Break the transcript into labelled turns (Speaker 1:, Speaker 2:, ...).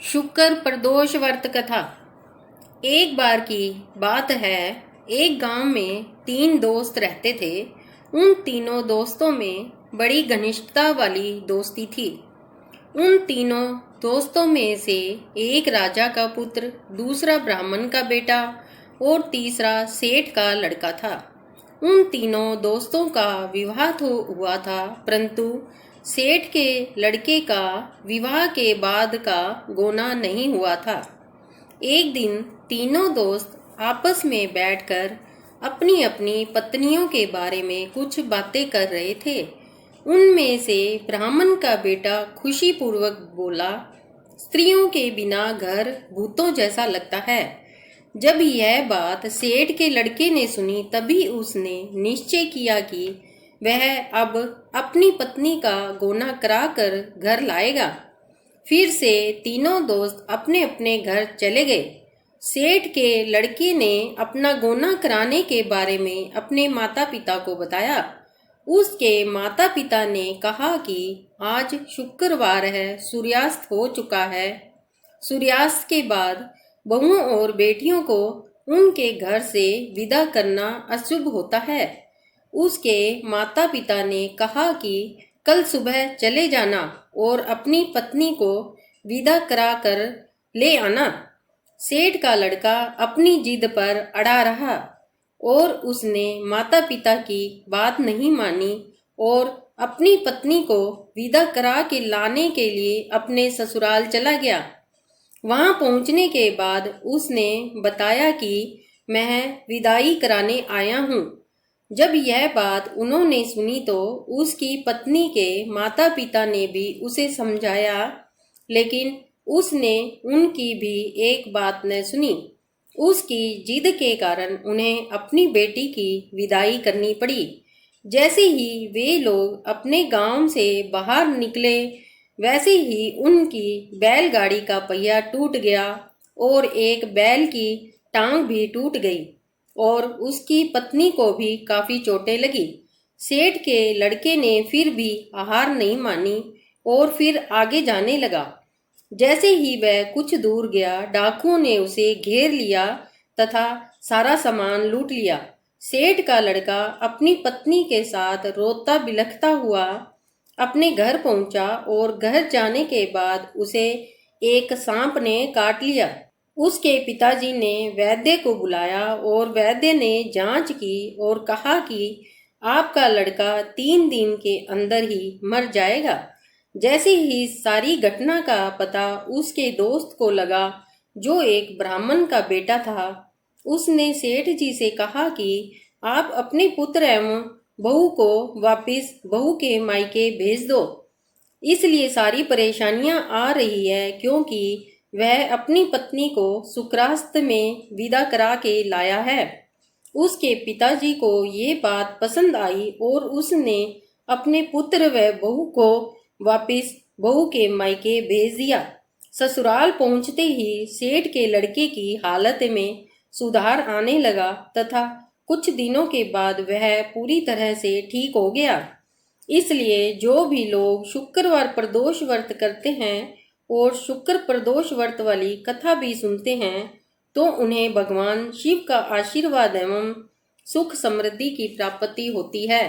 Speaker 1: शुक्र प्रदोष व्रत कथा। एक बार की बात है, एक गांव में 3 दोस्त रहते थे। उन तीनों दोस्तों में बड़ी घनिष्ठता वाली दोस्ती थी। उन तीनों दोस्तों में से एक राजा का पुत्र, दूसरा ब्राह्मण का बेटा और तीसरा सेठ का लड़का था। उन तीनों दोस्तों का विवाह तो हुआ था, परंतु सेठ के लड़के का विवाह के बाद का गोना नहीं हुआ था। एक दिन तीनों दोस्त आपस में बैठकर अपनी अपनी पत्नियों के बारे में कुछ बातें कर रहे थे। उनमें से ब्राह्मण का बेटा खुशीपूर्वक बोला, स्त्रियों के बिना घर भूतों जैसा लगता है। जब यह बात सेठ के लड़के ने सुनी, तभी उसने निश्चय किया कि वह अब अपनी पत्नी का गोना कराकर घर लाएगा। फिर से तीनों दोस्त अपने अपने घर चले गए। सेठ के लड़के ने अपना गोना कराने के बारे में अपने माता पिता को बताया। उसके माता पिता ने कहा कि आज शुक्रवार है, सूर्यास्त हो चुका है। सूर्यास्त के बाद बहुओं और बेटियों को उनके घर से विदा करना अशुभ होता है। उसके माता पिता ने कहा कि कल सुबह चले जाना और अपनी पत्नी को विदा करा कर ले आना। सेठ का लड़का अपनी जिद पर अड़ा रहा और उसने माता पिता की बात नहीं मानी और अपनी पत्नी को विदा करा के लाने के लिए अपने ससुराल चला गया। वहां पहुंचने के बाद उसने बताया कि मैं विदाई कराने आया हूँ। जब यह बात उन्होंने सुनी तो उसकी पत्नी के माता पिता ने भी उसे समझाया, लेकिन उसने उनकी भी एक बात न सुनी। उसकी जिद के कारण उन्हें अपनी बेटी की विदाई करनी पड़ी। जैसे ही वे लोग अपने गांव से बाहर निकले, वैसे ही उनकी बैलगाड़ी का पहिया टूट गया और एक बैल की टांग भी टूट गई और उसकी पत्नी को भी काफी चोटें लगी। सेठ के लड़के ने फिर भी हार नहीं मानी और फिर आगे जाने लगा। जैसे ही वह कुछ दूर गया, डाकुओं ने उसे घेर लिया तथा सारा सामान लूट लिया। सेठ का लड़का अपनी पत्नी के साथ रोता बिलखता हुआ अपने घर पहुंचा और घर जाने के बाद उसे एक सांप ने काट लिया। उसके पिताजी ने वैद्य को बुलाया और वैद्य ने जांच की और कहा कि आपका लड़का 3 दिन के अंदर ही मर जाएगा। जैसे ही सारी घटना का पता उसके दोस्त को लगा, जो एक ब्राह्मण का बेटा था, उसने सेठ जी से कहा कि आप अपने पुत्र एवं बहू को वापस बहू के मायके भेज दो। इसलिए सारी परेशानियां आ रही है, क्योंकि वह अपनी पत्नी को शुक्रास्त में विदा करा के लाया है। उसके पिताजी को ये बात पसंद आई और उसने अपने पुत्र व बहू को वापस बहू के मायके भेज दिया। ससुराल पहुंचते ही सेठ के लड़के की हालत में सुधार आने लगा तथा कुछ दिनों के बाद वह पूरी तरह से ठीक हो गया। इसलिए जो भी लोग शुक्रवार प्रदोष व्रत करते हैं और शुक्र प्रदोष व्रत वाली कथा भी सुनते हैं, तो उन्हें भगवान शिव का आशीर्वाद एवं सुख समृद्धि की प्राप्ति होती है।